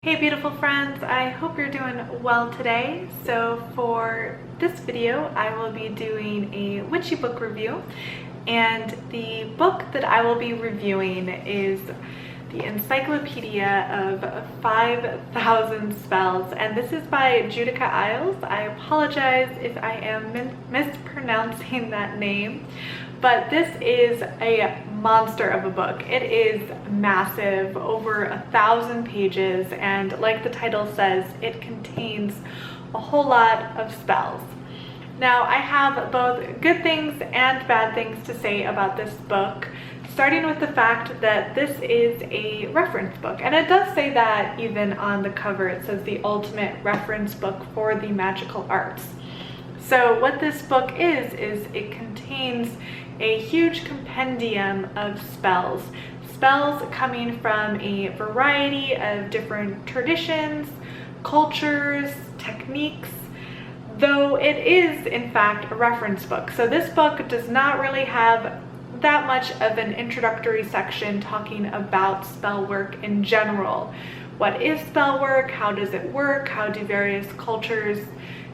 Hey beautiful friends, I hope you're doing well today. So for this video, I will be doing a witchy book review, and the book that I will be reviewing is the Encyclopedia of 5,000 Spells, and this is by Judica Isles. I apologize if I am mispronouncing that name, but this is a monster of a book. It is massive, over 1,000 pages, and like the title says, it contains a whole lot of spells. Now, I have both good things and bad things to say about this book, starting with the fact that this is a reference book, and it does say that even on the cover. It says the ultimate reference book for the magical arts. So what this book is it contains a huge compendium of spells coming from a variety of different traditions, cultures, techniques, though it is in fact a reference book. So this book does not really have that much of an introductory section talking about spell work in general. What is spell work? How does it work? How do various cultures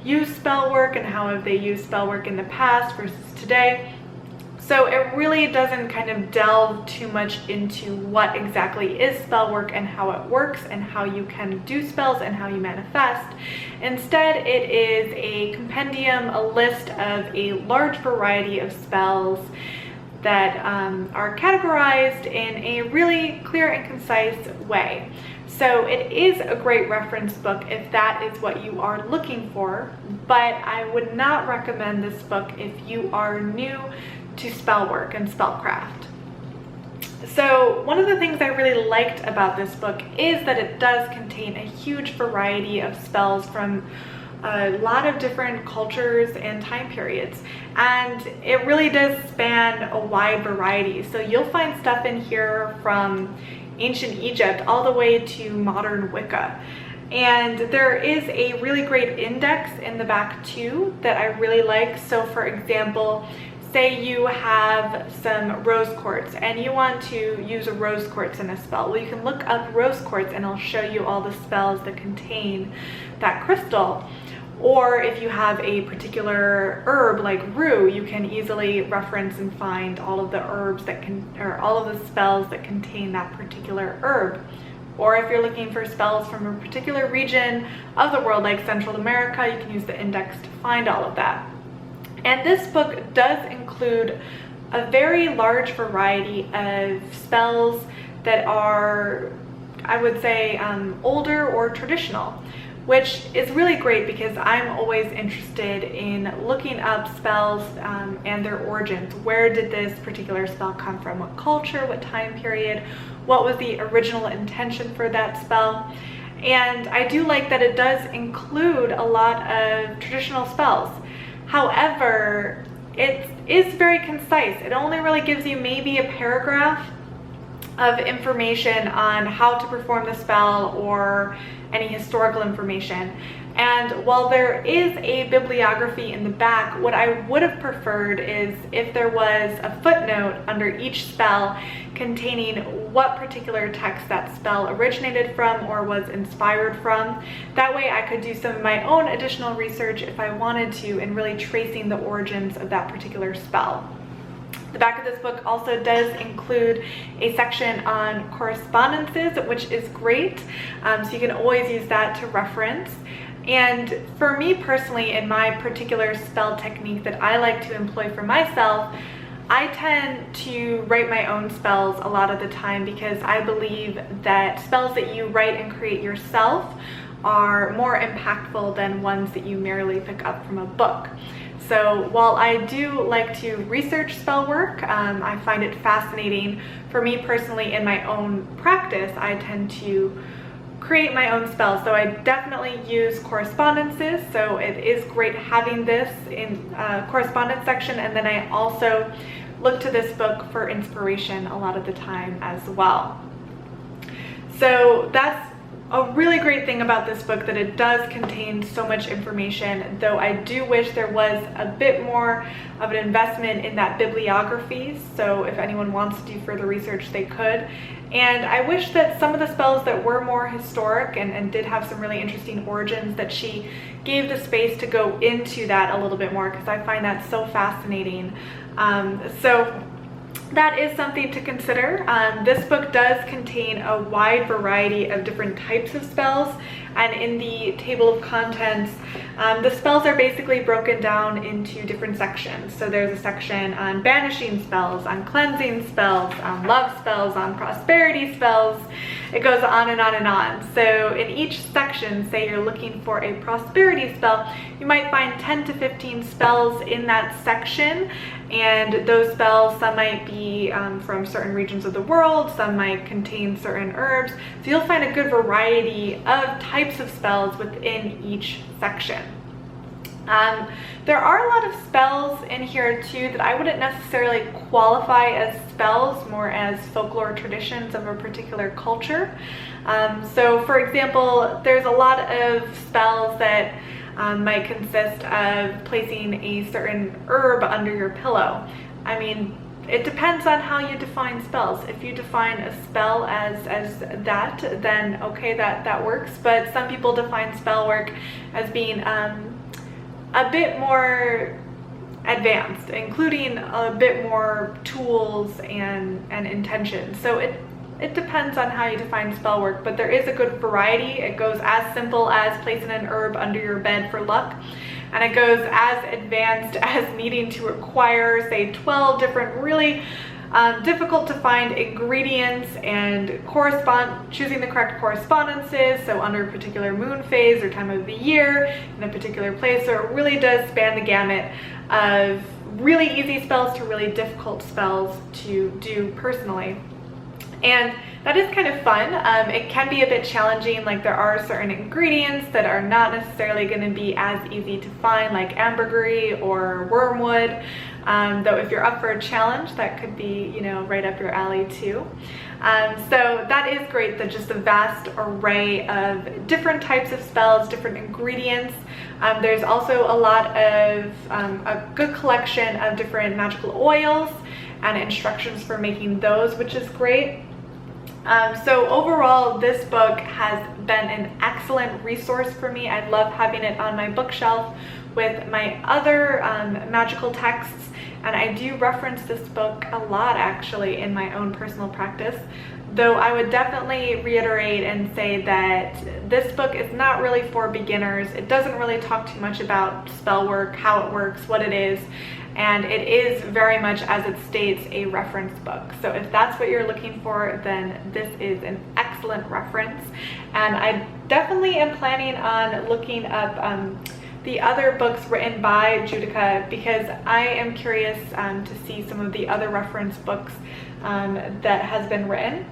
use spell work, and how have they used spell work in the past versus today? So it really doesn't kind of delve too much into what exactly is spell work and how it works and how you can do spells and how you manifest. Instead, it is a compendium, a list of a large variety of spells that are categorized in a really clear and concise way. So it is a great reference book if that is what you are looking for, but I would not recommend this book if you are new to spell work and spellcraft. So one of the things I really liked about this book is that it does contain a huge variety of spells from a lot of different cultures and time periods, and it really does span a wide variety. So you'll find stuff in here from ancient Egypt all the way to modern Wicca. And there is a really great index in the back too that I really like. So for example, say you have some rose quartz and you want to use a rose quartz in a spell. Well, you can look up rose quartz and it'll show you all the spells that contain that crystal. Or if you have a particular herb like rue, you can easily reference and find all of the herbs that or all of the spells that contain that particular herb. Or if you're looking for spells from a particular region of the world like Central America, you can use the index to find all of that. And this book does include a very large variety of spells that are, I would say, older or traditional, which is really great because I'm always interested in looking up spells and their origins. Where did this particular spell come from? What culture? What time period? What was the original intention for that spell? And I do like that it does include a lot of traditional spells. However, it is very concise. It only really gives you maybe a paragraph of information on how to perform the spell or any historical information. And while there is a bibliography in the back, what I would have preferred is if there was a footnote under each spell containing what particular text that spell originated from or was inspired from. That way I could do some of my own additional research if I wanted to in really tracing the origins of that particular spell. The back of this book also does include a section on correspondences, which is great. So you can always use that to reference. And for me personally, in my particular spell technique that I like to employ for myself, I tend to write my own spells a lot of the time because I believe that spells that you write and create yourself are more impactful than ones that you merely pick up from a book. So while I do like to research spell work, I find it fascinating. For me personally, in my own practice, I tend to create my own spells. So I definitely use correspondences. So it is great having this in correspondence section. And then I also look to this book for inspiration a lot of the time as well. So that's a really great thing about this book that it does contain so much information, though I do wish there was a bit more of an investment in that bibliography. So if anyone wants to do further research, they could. And I wish that some of the spells that were more historic and did have some really interesting origins, that she gave the space to go into that a little bit more, because I find that so fascinating. So that is something to consider. This book does contain a wide variety of different types of spells, and in the table of contents, the spells are basically broken down into different sections. So there's a section on banishing spells, on cleansing spells, on love spells, on prosperity spells. It goes on and on and on. So in each section, say you're looking for a prosperity spell, you might find 10 to 15 spells in that section. And those spells, some might be from certain regions of the world, some might contain certain herbs. So you'll find a good variety of types of spells within each section. There are a lot of spells in here too that I wouldn't necessarily qualify as spells, more as folklore traditions of a particular culture. So for example, there's a lot of spells that might consist of placing a certain herb under your pillow. I mean, it depends on how you define spells. If you define a spell as that, then okay, that works. But some people define spell work as being a bit more advanced, including a bit more tools and intentions. So it depends on how you define spell work, but there is a good variety. It goes as simple as placing an herb under your bed for luck, and it goes as advanced as needing to acquire, say, 12 different really difficult to find ingredients and choosing the correct correspondences, so under a particular moon phase or time of the year in a particular place. So it really does span the gamut of really easy spells to really difficult spells to do personally. And that is kind of fun. It can be a bit challenging, like there are certain ingredients that are not necessarily going to be as easy to find, like ambergris or wormwood. Though if you're up for a challenge, that could be, you know, right up your alley too. So that is great, that just a vast array of different types of spells, different ingredients. There's also a lot of a good collection of different magical oils and instructions for making those, which is great. So overall, this book has been an excellent resource for me. I love having it on my bookshelf with my other magical texts, and I do reference this book a lot actually in my own personal practice. Though I would definitely reiterate and say that this book is not really for beginners. It doesn't really talk too much about spell work, how it works, what it is, and it is very much, as it states, a reference book. So if that's what you're looking for, then this is an excellent reference. And I definitely am planning on looking up the other books written by Judica, because I am curious to see some of the other reference books that has been written.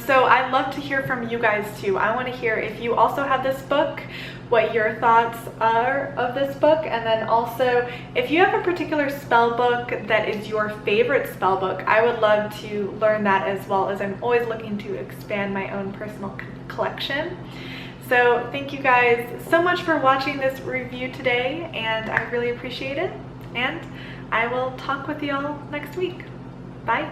So I'd love to hear from you guys too. I want to hear if you also have this book, what your thoughts are of this book, and then also if you have a particular spell book that is your favorite spell book. I would love to learn that, as well as I'm always looking to expand my own personal collection. So thank you guys so much for watching this review today, and I really appreciate it, and I will talk with you all next week. Bye.